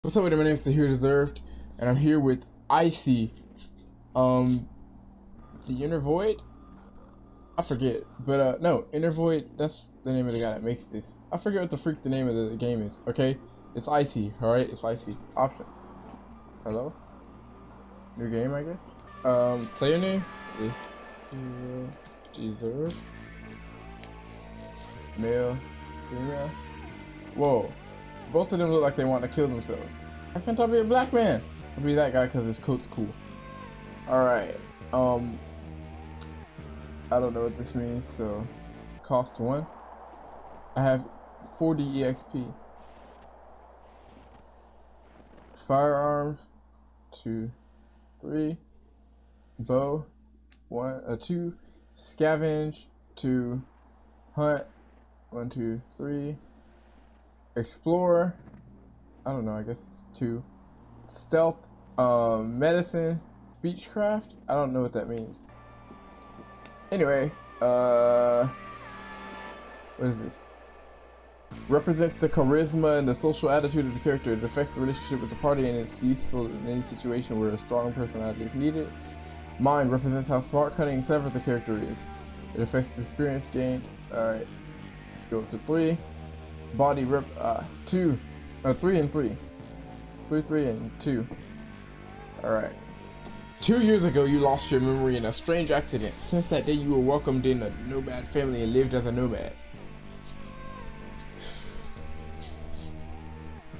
What's up, my name is TheHeroDeserved, and I'm here with Icy. The Inner Void? I forget, but no, Inner Void, that's the name of the guy that makes this. I forget what the freak the name of the game is, okay? It's Icy, alright? It's Icy. Option. Hello? New game, I guess? Player name? TheHeroDeserved. Male, female. Whoa. Both of them look like they want to kill themselves. Why can't I be a black man? I'll be that guy because his coat's cool. Alright, I don't know what this means, so cost 1. I have 40 EXP. Firearms, 2, 3. Bow, 2. Scavenge, 2. Hunt, 1, 2, 3. Explorer, I don't know, I guess it's 2. Stealth, medicine, speechcraft, I don't know what that means. Anyway, what is this? Represents the charisma and the social attitude of the character. It affects the relationship with the party and it's useful in any situation where a strong personality is needed. Mind represents how smart, cunning, and clever the character is. It affects the experience gained. Alright, let's go to 3. Body rep 3 and 3. 3 and 2. Alright. 2 years ago you lost your memory in a strange accident. Since that day you were welcomed in a nomad family and lived as a nomad.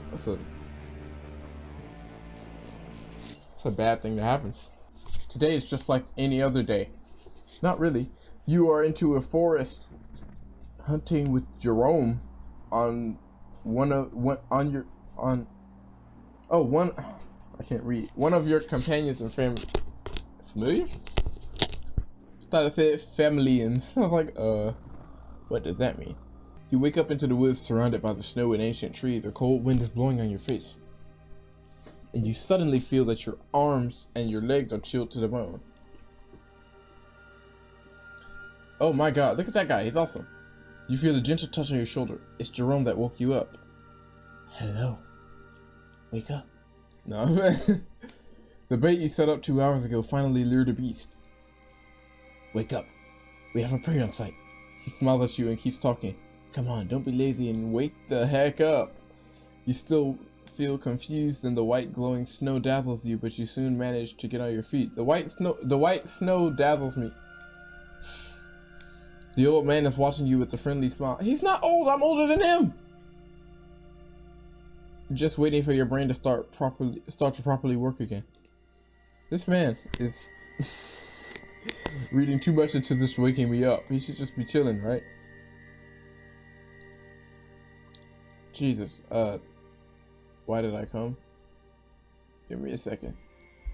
That's a bad thing to happen. Today is just like any other day. Not really. You are into a forest hunting with Jerome on one of your companions and family. Familiars? Thought I said familians. I was like, what does that mean? You wake up into the woods surrounded by the snow and ancient trees. A cold wind is blowing on your face. And you suddenly feel that your arms and your legs are chilled to the bone. Oh my god, look at that guy, he's awesome. You feel a gentle touch on your shoulder. It's Jerome that woke you up. Hello. Wake up. No. The bait you set up 2 hours ago finally lured a beast. Wake up. We have a prey on sight. He smiles at you and keeps talking. Come on, don't be lazy and wake the heck up. You still feel confused and the white glowing snow dazzles you, but you soon manage to get on your feet. The white snow dazzles me. The old man is watching you with a friendly smile. He's not old, I'm older than him! Just waiting for your brain to start to properly work again. This man is reading too much into this waking me up. He should just be chilling, right? Jesus, why did I come? Give me a second.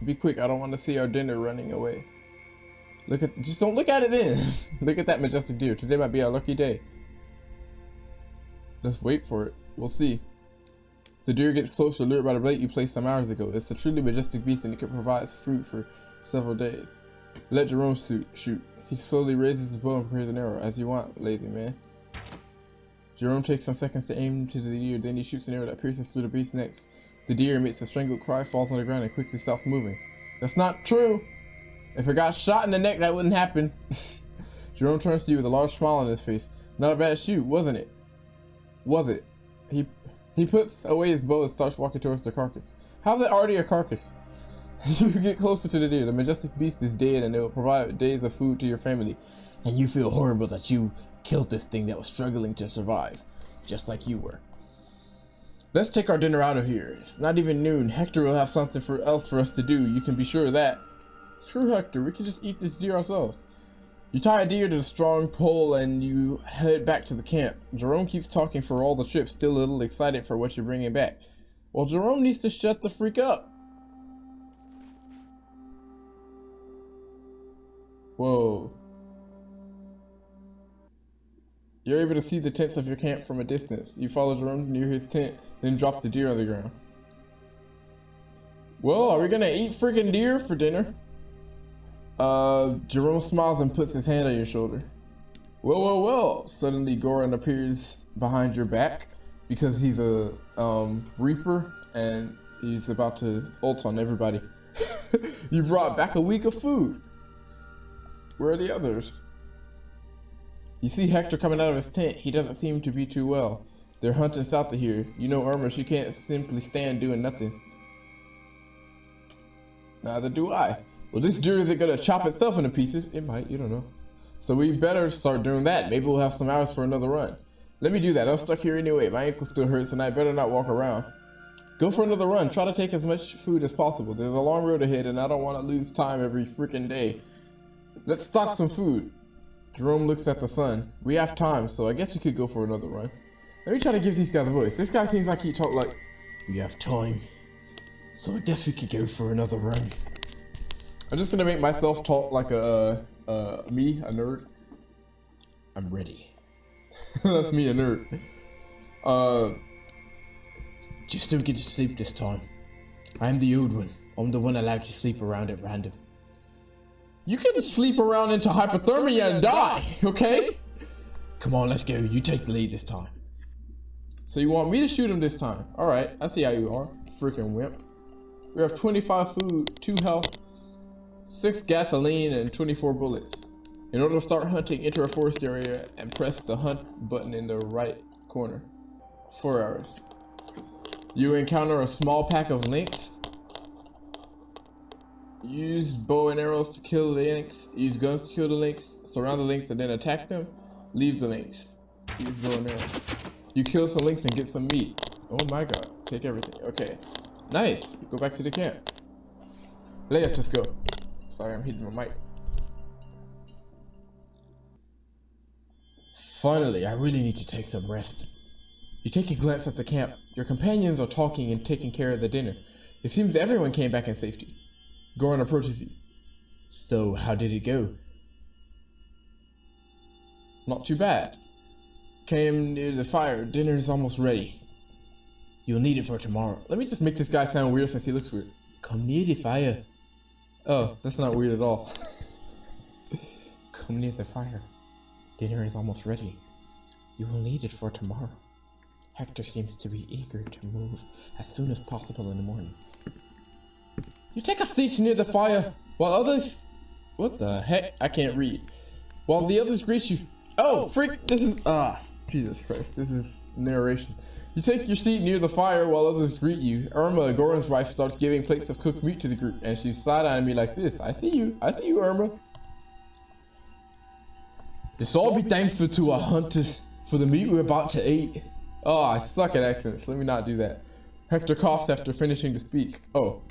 Be quick, I don't want to see our dinner running away. Just don't look at it then. Look at that majestic deer. Today might be our lucky day. Let's wait for it. We'll see. The deer gets closer, lured by the bait you placed some hours ago. It's a truly majestic beast and it can provide fruit for several days. Let Jerome shoot. He slowly raises his bow and prepares an arrow. As you want, lazy man. Jerome takes some seconds to aim to the deer, then he shoots an arrow that pierces through the beast's neck. The deer emits a strangled cry, falls on the ground, and quickly stops moving. That's not true! If it got shot in the neck, that wouldn't happen. Jerome turns to you with a large smile on his face. Not a bad shoot, wasn't it? Was it? He puts away his bow and starts walking towards the carcass. How's it already a carcass? You get closer to the deer. The majestic beast is dead and it will provide days of food to your family. And you feel horrible that you killed this thing that was struggling to survive. Just like you were. Let's take our dinner out of here. It's not even noon. Hector will have something else for us to do. You can be sure of that. Screw Hector, we can just eat this deer ourselves. You tie a deer to the strong pole and you head back to the camp. Jerome keeps talking for all the trip, still a little excited for what you're bringing back. Well, Jerome needs to shut the freak up. Whoa. You're able to see the tents of your camp from a distance. You follow Jerome near his tent, then drop the deer on the ground. Well, are we gonna eat freaking deer for dinner? Jerome smiles and puts his hand on your shoulder. Well. Suddenly Goran appears behind your back. because he's a Reaper and he's about to ult on everybody. You brought back a week of food. Where are the others? You see Hector coming out of his tent. He doesn't seem to be too well. They're hunting south of here. You know Irma, she can't simply stand doing nothing. Neither do I. Well, this deer isn't gonna chop itself into pieces. It might, you don't know. So we better start doing that. Maybe we'll have some hours for another run. Let me do that. I'm stuck here anyway. My ankle still hurts and I better not walk around. Go for another run. Try to take as much food as possible. There's a long road ahead and I don't want to lose time every freaking day. Let's stock some food. Jerome looks at the sun. We have time, so I guess we could go for another run. Let me try to give these guys a voice. This guy seems like he talk like, we have time, so I guess we could go for another run. I'm just gonna make myself talk like a nerd. I'm ready. That's me, a nerd. You still get to sleep this time. I'm the old one. I'm the one allowed to sleep around at random. You can sleep around into hypothermia and die, okay? Come on, let's go. You take the lead this time. So you want me to shoot him this time? Alright, I see how you are. Freaking wimp. We have 25 food, 2 health, 6 gasoline, and 24 bullets. In order to start hunting, enter a forest area and press the hunt button in the right corner. 4 hours. You encounter a small pack of lynx. Use bow and arrows to kill the lynx. Use guns to kill the lynx. Surround the lynx and then attack them. Leave the lynx. Use bow and arrows. You kill some lynx and get some meat. Oh my god. Take everything. Okay. Nice. Go back to the camp. Leia, just go. Sorry, I'm hitting my mic. Finally, I really need to take some rest. You take a glance at the camp. Your companions are talking and taking care of the dinner. It seems everyone came back in safety. Goran approaches you. So, how did it go? Not too bad. Came near the fire. Dinner is almost ready. You'll need it for tomorrow. Let me just make this guy sound weird since he looks weird. Come near the fire. Oh, that's not weird at all. Come near the fire. Dinner is almost ready. You will need it for tomorrow. Hector seems to be eager to move as soon as possible in the morning. You take a seat near the fire while others... What the heck? I can't read. While the others greet you. Oh, freak! This is... Jesus Christ. This is narration. You take your seat near the fire while others greet you. Irma, Goran's wife, starts giving plates of cooked meat to the group, and she's side-eyeing me like this. I see you, Irma. This all be thankful to our hunters for the meat we're about to eat. Oh, I suck at accents. Let me not do that. Hector coughs after finishing to speak. Oh.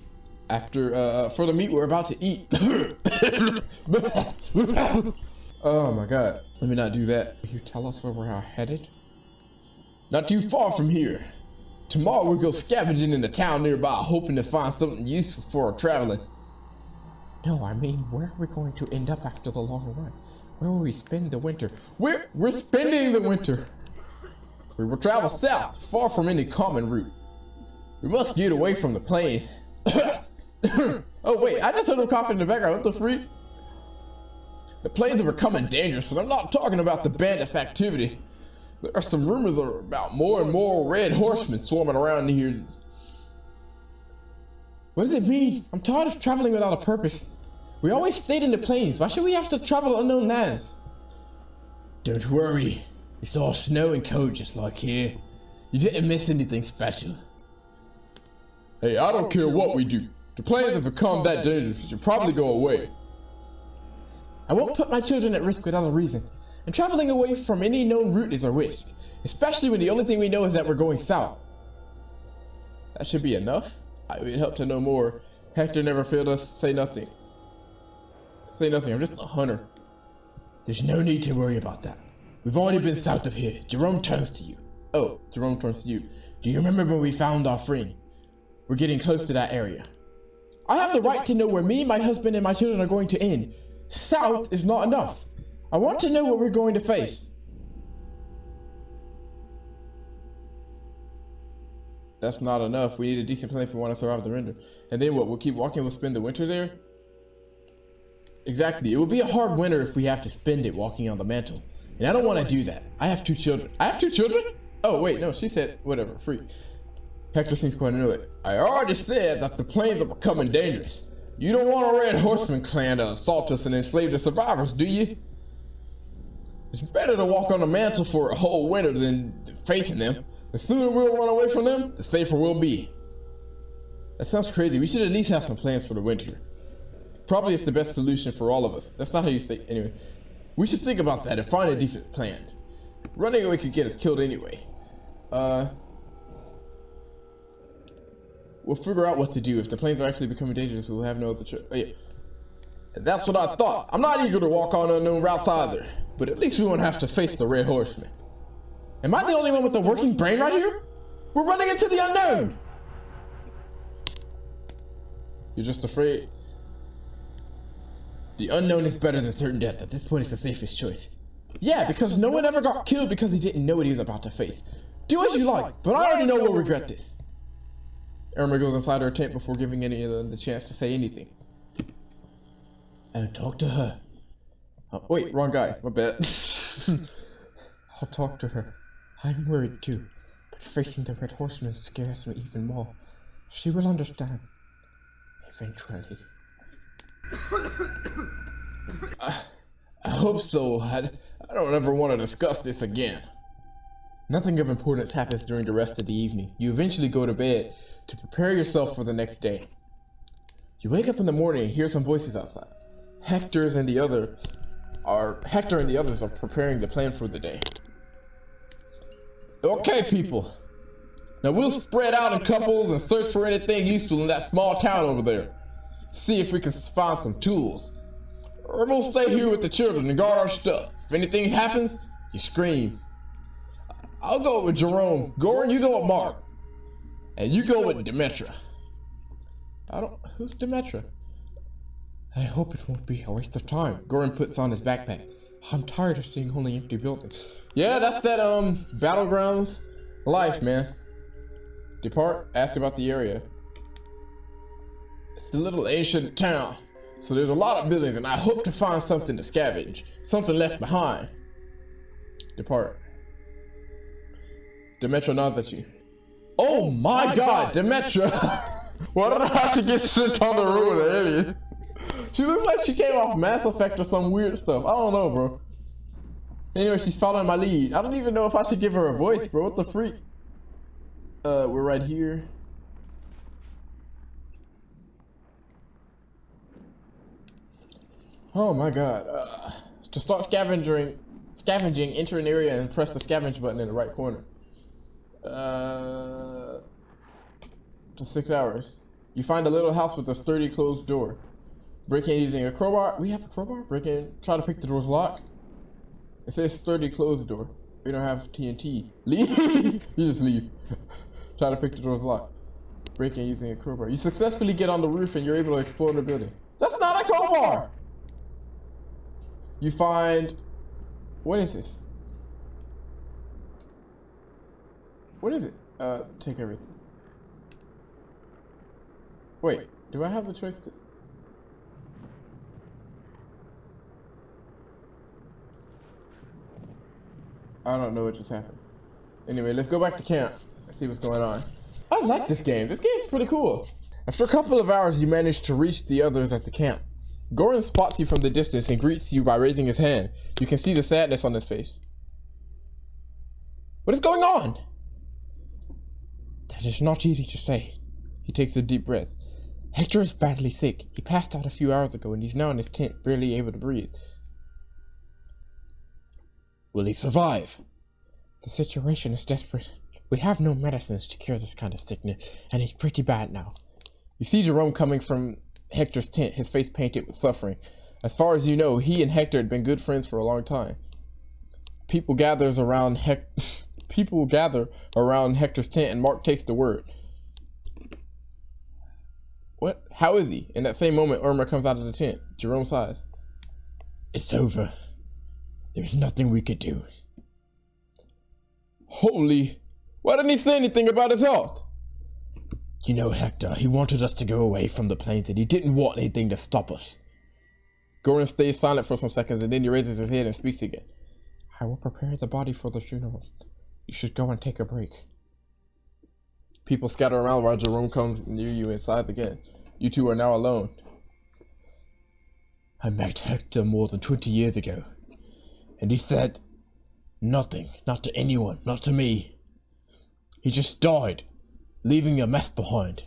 For the meat we're about to eat. Oh my god. Let me not do that. Can you tell us where we're headed? Not too far from here. Tomorrow we'll go scavenging in the town nearby, hoping to find something useful for our traveling. No, I mean, where are we going to end up after the long run? Where will we spend the winter? We're spending the winter. We will travel south, far from any common route. We must get away from the plains. Oh wait, I just heard him coughing in the background. What the freak? The plains are becoming dangerous, and I'm not talking about the bandits' activity. There are some rumors about more and more red horsemen swarming around here. What does it mean? I'm tired of traveling without a purpose. We always stayed in the plains. Why should we have to travel unknown lands? Don't worry. It's all snow and cold just like here. You didn't miss anything special. Hey, I don't care what we do. The plains have become that dangerous. We should probably go away. I won't put my children at risk without a reason. And traveling away from any known route is a risk. Especially when the only thing we know is that we're going south. That should be enough. It would help to know more. Hector never failed us. Say nothing. Say nothing. I'm just a hunter. There's no need to worry about that. We've already been south of here. Jerome turns to you. Oh, Jerome turns to you. Do you remember when we found our friend? We're getting close to that area. I have the right to know where me, my husband, and my children are going to end. South is not enough. I want to know what we're going to face. That's not enough. We need a decent plan if we want to survive the winter. And then what? We'll keep walking. We'll spend the winter there? Exactly. It will be a hard winter if we have to spend it walking on the mantle. And I don't want to do that. I have 2 children. I have 2 children? Oh, wait. No, she said whatever. Free. Hector seems quite annoyed. I already said that the plains are becoming dangerous. You don't want a Red Horseman clan to assault us and enslave the survivors, do you? It's better to walk on the mantle for a whole winter than facing them. The sooner we'll run away from them, the safer we'll be. That sounds crazy. We should at least have some plans for the winter. Probably it's the best solution for all of us. That's not how you say it. Anyway, we should think about that and find a decent plan. Running away could get us killed anyway. We'll figure out what to do. If the plains are actually becoming dangerous, we'll have no other choice. Oh, yeah. That's what I thought. I'm not eager to walk on unknown routes either, but at least we won't have to face the Red Horseman. Am I the only one with a working brain right here? We're running into the unknown! You're just afraid? The unknown is better than certain death. At this point, it's the safest choice. Yeah, because no one ever got killed because he didn't know what he was about to face. Do as you like, but I already know we'll regret this. Irma goes inside her tent before giving any of them the chance to say anything. I'll talk to her. Oh, wait, wrong guy. My bad. I'll talk to her. I'm worried too, but facing the Red Horseman scares me even more. She will understand. Eventually. I hope so. I don't ever want to discuss this again. Nothing of importance happens during the rest of the evening. You eventually go to bed to prepare yourself for the next day. You wake up in the morning and hear some voices outside. Hector and the others are preparing the plan for the day. Okay, people. Now we'll spread out in couples and search for anything useful in that small town over there. See if we can find some tools. Or we'll stay here with the children and guard our stuff. If anything happens, you scream. I'll go with Jerome. Goran, you go with Mark. And you go with Demetra. Who's Demetra? I hope it won't be a waste of time. Goran puts on his backpack. I'm tired of seeing only empty buildings. Yeah, that's that, battlegrounds life, man. Depart, ask about the area. It's a little ancient town, so there's a lot of buildings, and I hope to find something to scavenge. Something left behind. Depart. Demetra nods at you. Oh my god, Demetra! Why did I have to get sent on the road with an alien? She looks like she came off Mass Effect or some weird stuff. I don't know, bro. Anyway, she's following my lead. I don't even know if I should give her a voice, bro. What the freak? We're right here. Oh my god. To start scavenging, enter an area and press the scavenge button in the right corner. To 6 hours. You find a little house with a sturdy closed door. Break in using a crowbar. We have a crowbar? Break in. Try to pick the door's lock. It says sturdy closed door. We don't have TNT. Leave. You just leave. Try to pick the door's lock. Break in using a crowbar. You successfully get on the roof and you're able to explore the building. That's not a crowbar! You find... What is this? What is it? Take everything. Wait, do I have the choice to... I don't know what just happened. Anyway, let's go back to camp and see what's going on. I like this game. This game's pretty cool. After a couple of hours, you manage to reach the others at the camp. Goran spots you from the distance and greets you by raising his hand. You can see the sadness on his face. What is going on? That is not easy to say. He takes a deep breath. Hector is badly sick. He passed out a few hours ago and he's now in his tent, barely able to breathe. Will he survive? The situation is desperate. We have no medicines to cure this kind of sickness, and it's pretty bad now. You see Jerome coming from Hector's tent, his face painted with suffering. As far as you know, he and Hector had been good friends for a long time. People gather around Hector's tent, and Mark takes the word. What? How is he? In that same moment, Irma comes out of the tent. Jerome sighs. It's over. There's nothing we could do. Holy... Why didn't he say anything about his health? You know, Hector, he wanted us to go away from the plains and he didn't want anything to stop us. Goran stays silent for some seconds and then he raises his head and speaks again. I will prepare the body for the funeral. You should go and take a break. People scatter around while Jerome comes near you and sighs again. You two are now alone. I met Hector more than 20 years ago, and he said nothing, not to anyone, not to me. He just died, leaving a mess behind.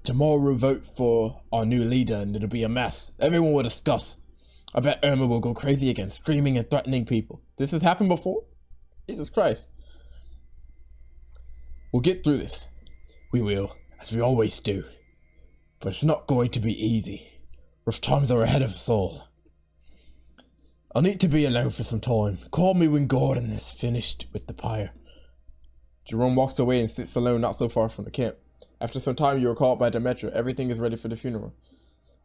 Tomorrow we'll vote for our new leader and it'll be a mess. Everyone will discuss. I bet Irma will go crazy again, screaming and threatening people. This has happened before? Jesus Christ. We'll get through this. We will, as we always do. But it's not going to be easy. Rough times are ahead of us all. I'll need to be alone for some time. Call me when Gordon is finished with the pyre. Jerome walks away and sits alone not so far from the camp. After some time you are called by Demetra. Everything is ready for the funeral.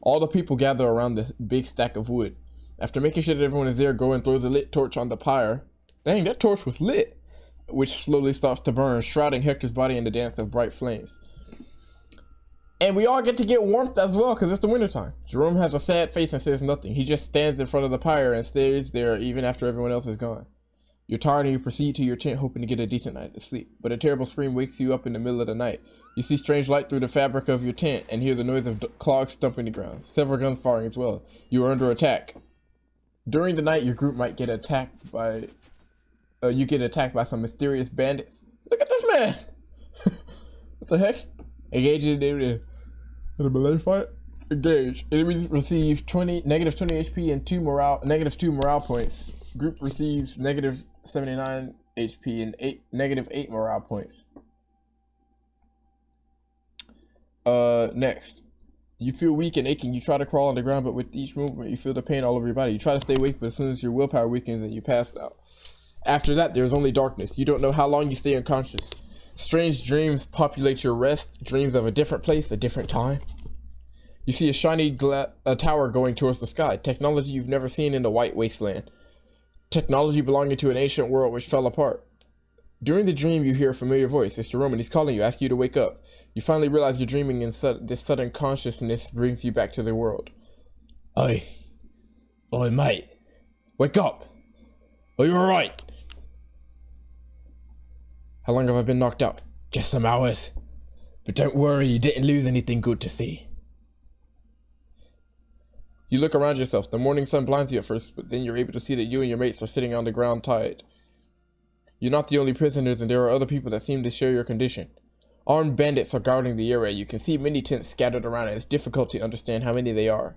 All the people gather around the big stack of wood. After making sure that everyone is there, Gordon throws a lit torch on the pyre. Dang, that torch was lit! Which slowly starts to burn, shrouding Hector's body in a dance of bright flames. And we all get to get warmth as well, because it's the wintertime. Jerome has a sad face and says nothing. He just stands in front of the pyre and stays there even after everyone else is gone. You're tired and you proceed to your tent hoping to get a decent night of sleep. But a terrible scream wakes you up in the middle of the night. You see strange light through the fabric of your tent and hear the noise of clogs stumping the ground. Several guns firing as well. You are under attack. During the night, your group might get attacked by... you get attacked by some mysterious bandits. Look at this man! What the heck? Engage in a melee fight. Engage. Enemies receive negative 20 HP and negative 2 morale points. Group receives negative 79 HP and negative 8 morale points. Next. You feel weak and aching. You try to crawl on the ground, but with each movement, you feel the pain all over your body. You try to stay awake, but as soon as your willpower weakens, then you pass out. After that, there is only darkness. You don't know how long you stay unconscious. Strange dreams populate your rest, dreams of a different place, a different time. You see a shiny tower going towards the sky, technology you've never seen in the white wasteland. Technology belonging to an ancient world which fell apart. During the dream, you hear a familiar voice. It's Jerome, and he's calling you, asking you to wake up. You finally realize you're dreaming, and this sudden consciousness brings you back to the world. Oi, mate. Wake up. Are you alright? How long have I been knocked out? Just some hours. But don't worry, you didn't lose anything good to see. You look around yourself. The morning sun blinds you at first, but then you're able to see that you and your mates are sitting on the ground tied. You're not the only prisoners, and there are other people that seem to share your condition. Armed bandits are guarding the area. You can see many tents scattered around, and it's difficult to understand how many they are.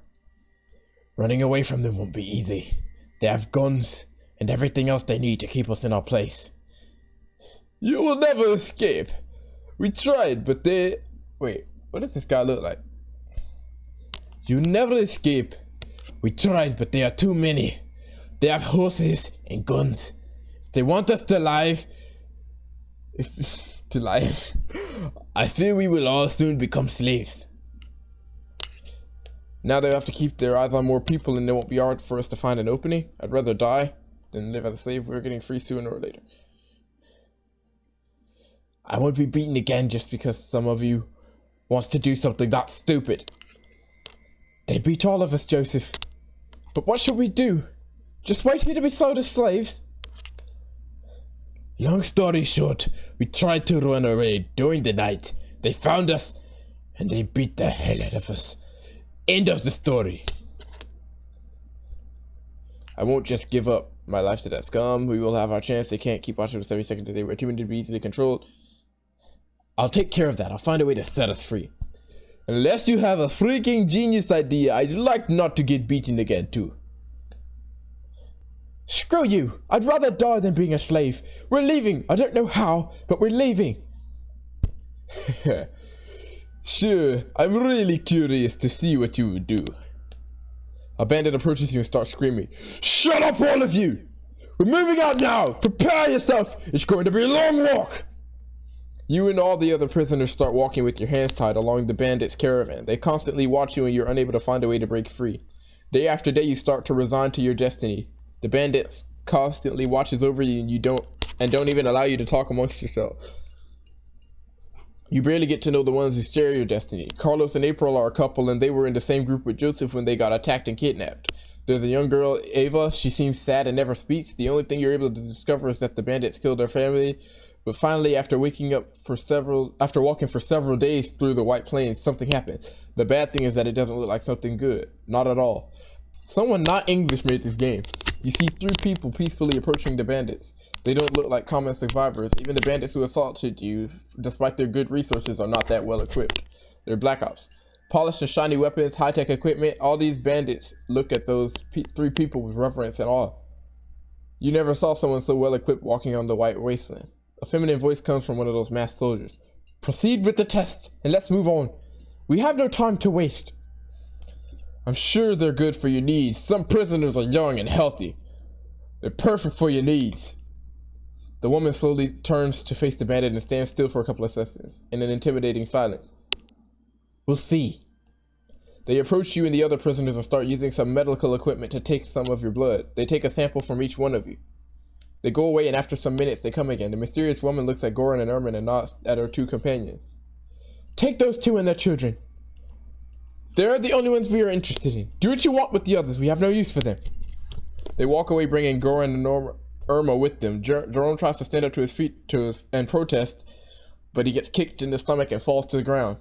Running away from them won't be easy. They have guns and everything else they need to keep us in our place. You will never escape. We tried, but they... Wait, what does this guy look like? You never escape. We tried, but there are too many. They have horses and guns. If they want us alive... I fear we will all soon become slaves. Now they have to keep their eyes on more people and it won't be hard for us to find an opening. I'd rather die than live as a slave. We're getting free sooner or later. I won't be beaten again just because some of you wants to do something that stupid. They beat all of us, Joseph. But what should we do? Just wait here to be sold as slaves? Long story short, we tried to run away during the night. They found us and they beat the hell out of us. End of the story. I won't just give up my life to that scum. We will have our chance. They can't keep watching us every second that they were too many to be easily controlled. I'll take care of that. I'll find a way to set us free. Unless you have a freaking genius idea, I'd like not to get beaten again too. Screw you! I'd rather die than being a slave. We're leaving. I don't know how, but we're leaving. Sure, I'm really curious to see what you would do. A bandit approaches you and starts screaming. Shut up, all of you! We're moving out now! Prepare yourself! It's going to be a long walk! You and all the other prisoners start walking with your hands tied along the bandits' caravan. They constantly watch you and you're unable to find a way to break free. Day after day you start to resign to your destiny. The bandits constantly watches over you and don't even allow you to talk amongst yourselves. You barely get to know the ones who share your destiny. Carlos and April are a couple and they were in the same group with Joseph when they got attacked and kidnapped. There's a young girl, Ava. She seems sad and never speaks. The only thing you're able to discover is that the bandits killed her family, But finally, after walking for several days through the White Plains, something happened. The bad thing is that it doesn't look like something good. Not at all. Someone not English made this game. You see 3 people peacefully approaching the bandits. They don't look like common survivors. Even the bandits who assaulted you, despite their good resources, are not that well equipped. They're Black Ops. Polished and shiny weapons, high-tech equipment. All these bandits look at those 3 people with reverence and awe. You never saw someone so well equipped walking on the White Wasteland. A feminine voice comes from one of those masked soldiers. Proceed with the test, and let's move on. We have no time to waste. I'm sure they're good for your needs. Some prisoners are young and healthy. They're perfect for your needs. The woman slowly turns to face the bandit and stands still for a couple of seconds, in an intimidating silence. We'll see. They approach you and the other prisoners and start using some medical equipment to take some of your blood. They take a sample from each one of you. They go away, and after some minutes, they come again. The mysterious woman looks at Goran and Ermin and nods at her 2 companions. Take those 2 and their children. They're the only ones we are interested in. Do what you want with the others. We have no use for them. They walk away, bringing Goran and Irma with them. Jerome tries to stand up to his feet and protest, but he gets kicked in the stomach and falls to the ground.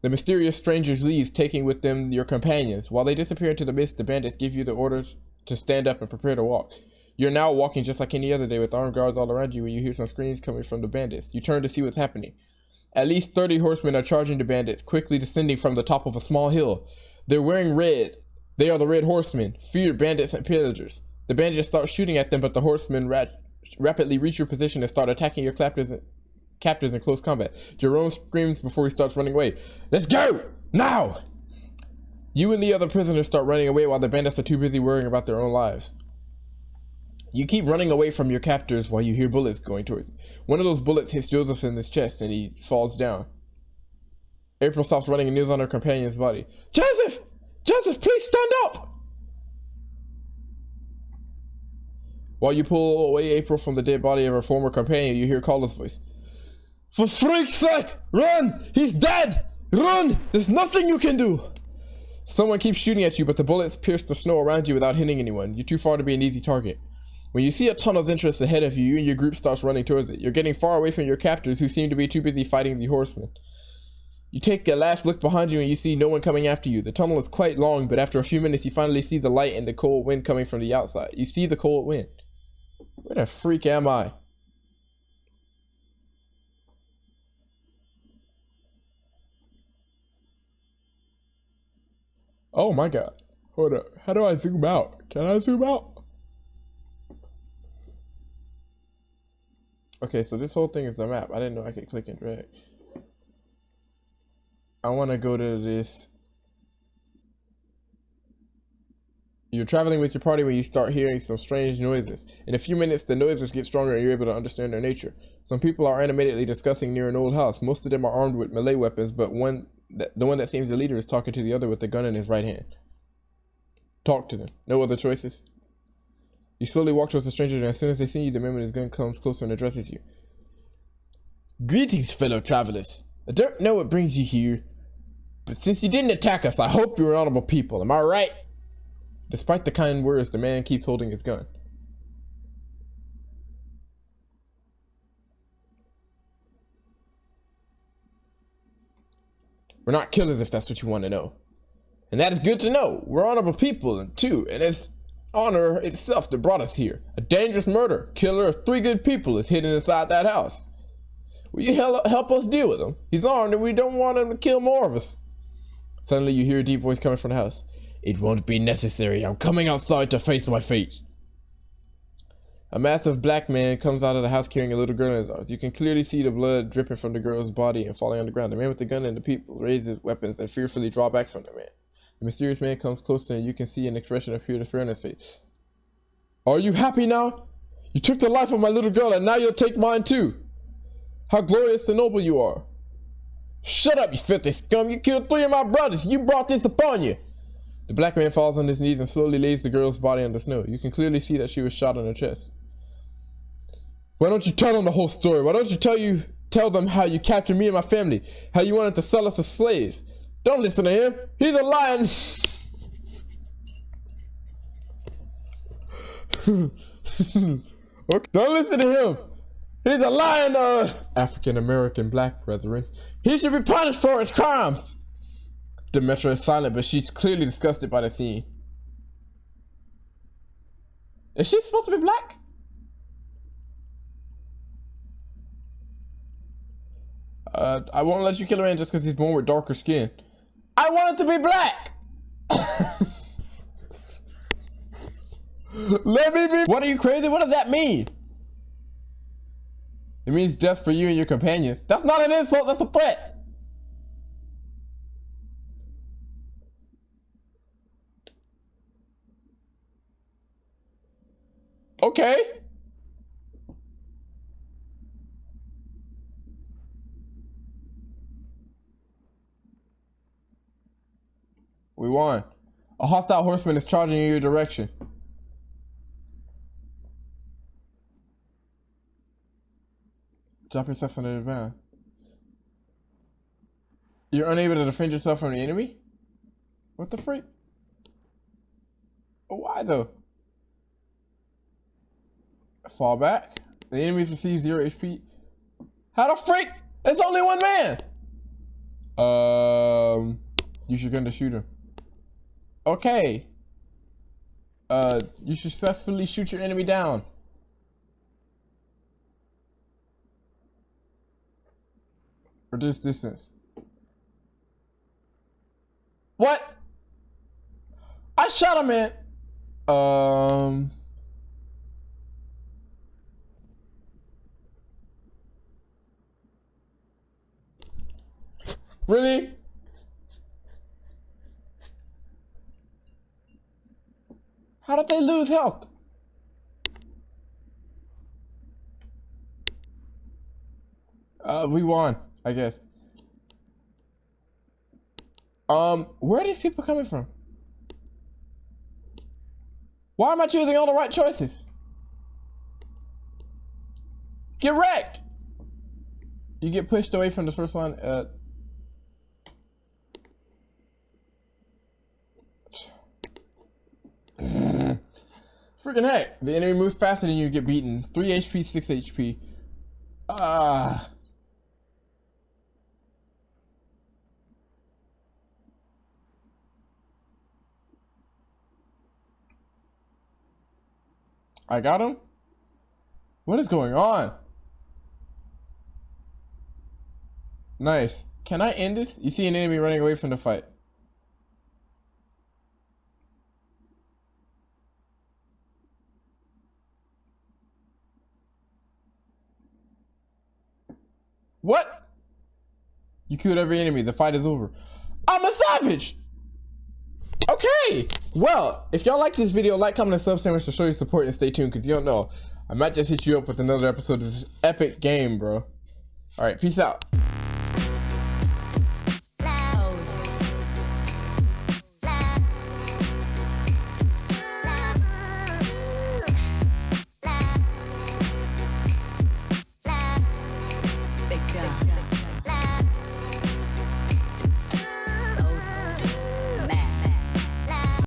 The mysterious strangers leave, taking with them your companions. While they disappear into the mist, the bandits give you the orders to stand up and prepare to walk. You're now walking just like any other day with armed guards all around you when you hear some screams coming from the bandits. You turn to see what's happening. At least 30 horsemen are charging the bandits, quickly descending from the top of a small hill. They're wearing red. They are the Red Horsemen, feared bandits and pillagers. The bandits start shooting at them, but the horsemen rapidly reach your position and start attacking your captors in close combat. Jerome screams before he starts running away. Let's go! Now! You and the other prisoners start running away while the bandits are too busy worrying about their own lives. You keep running away from your captors while you hear bullets going towards you. One of those bullets hits Joseph in his chest and he falls down. April stops running and kneels on her companion's body. Joseph! Joseph, please stand up! While you pull away April from the dead body of her former companion, you hear Carla's voice. For freak's sake! Run! He's dead! Run! There's nothing you can do! Someone keeps shooting at you, but the bullets pierce the snow around you without hitting anyone. You're too far to be an easy target. When you see a tunnel's entrance ahead of you, you and your group starts running towards it. You're getting far away from your captors, who seem to be too busy fighting the horsemen. You take a last look behind you and you see no one coming after you. The tunnel is quite long, but after a few minutes you finally see the light and the cold wind coming from the outside. You see the cold wind. Where the freak am I? Oh my god. Hold up. How do I zoom out? Can I zoom out? Okay, so this whole thing is the map. I didn't know I could click and drag. I want to go to this. You're traveling with your party when you start hearing some strange noises. In a few minutes, the noises get stronger and you're able to understand their nature. Some people are animatedly discussing near an old house. Most of them are armed with melee weapons, but the one that seems the leader is talking to the other with a gun in his right hand. Talk to them. No other choices. You slowly walk towards the stranger, and as soon as they see you, the man with his gun comes closer and addresses you. Greetings, fellow travelers. I don't know what brings you here, but since you didn't attack us, I hope you're honorable people. Am I right? Despite the kind words, the man keeps holding his gun. We're not killers, if that's what you want to know. And that is good to know. We're honorable people, too, and it's honor itself that brought us here. A dangerous killer of 3 good people is hidden inside that house. Will you help us deal with him? He's armed and we don't want him to kill more of us. Suddenly you hear a deep voice coming from the house. It won't be necessary. I'm coming outside to face my fate. A massive black man comes out of the house carrying a little girl in his arms. You can clearly see the blood dripping from the girl's body and falling on the ground. The man with the gun and the people raise his weapons and fearfully draw back from the man. The mysterious man comes closer and you can see an expression of pure despair on his face. Are you happy now? You took the life of my little girl and now you'll take mine too. How glorious and noble you are. Shut up, you filthy scum. You killed 3 of my brothers. You brought this upon you. The black man falls on his knees and slowly lays the girl's body on the snow. You can clearly see that she was shot in her chest. Why don't you tell them the whole story? Why don't you tell them how you captured me and my family? How you wanted to sell us as slaves? Don't listen to him. He's a lion. Okay. Don't listen to him. He's a lion, African-American black brethren. He should be punished for his crimes. Demetra is silent, but she's clearly disgusted by the scene. Is she supposed to be black? I won't let you kill a man just because he's born with darker skin. I want it to be black! Let me be. What, are you crazy? What does that mean? It means death for you and your companions. That's not an insult, that's a threat. Okay. We won. A hostile horseman is charging in your direction. Drop yourself under the van. You're unable to defend yourself from the enemy? What the freak? Why though? Fall back. The enemies receive 0 HP. How the freak? It's only one man! You should gun to shoot him. Okay. You successfully shoot your enemy down. Reduce distance. What? I shot him, man. Really? How did they lose health? We won, I guess. Where are these people coming from? Why am I choosing all the right choices? Get wrecked! You get pushed away from the first line. Freaking heck. The enemy moves faster than you, get beaten. 3 HP, 6 HP. I got him? What is going on? Nice. Can I end this? You see an enemy running away from the fight. What? You killed every enemy. The fight is over. I'm a savage! Okay! Well, if y'all like this video, like, comment, and Sub-Sammich to show your support, and stay tuned, because you don't know. I might just hit you up with another episode of this epic game, bro. Alright, peace out.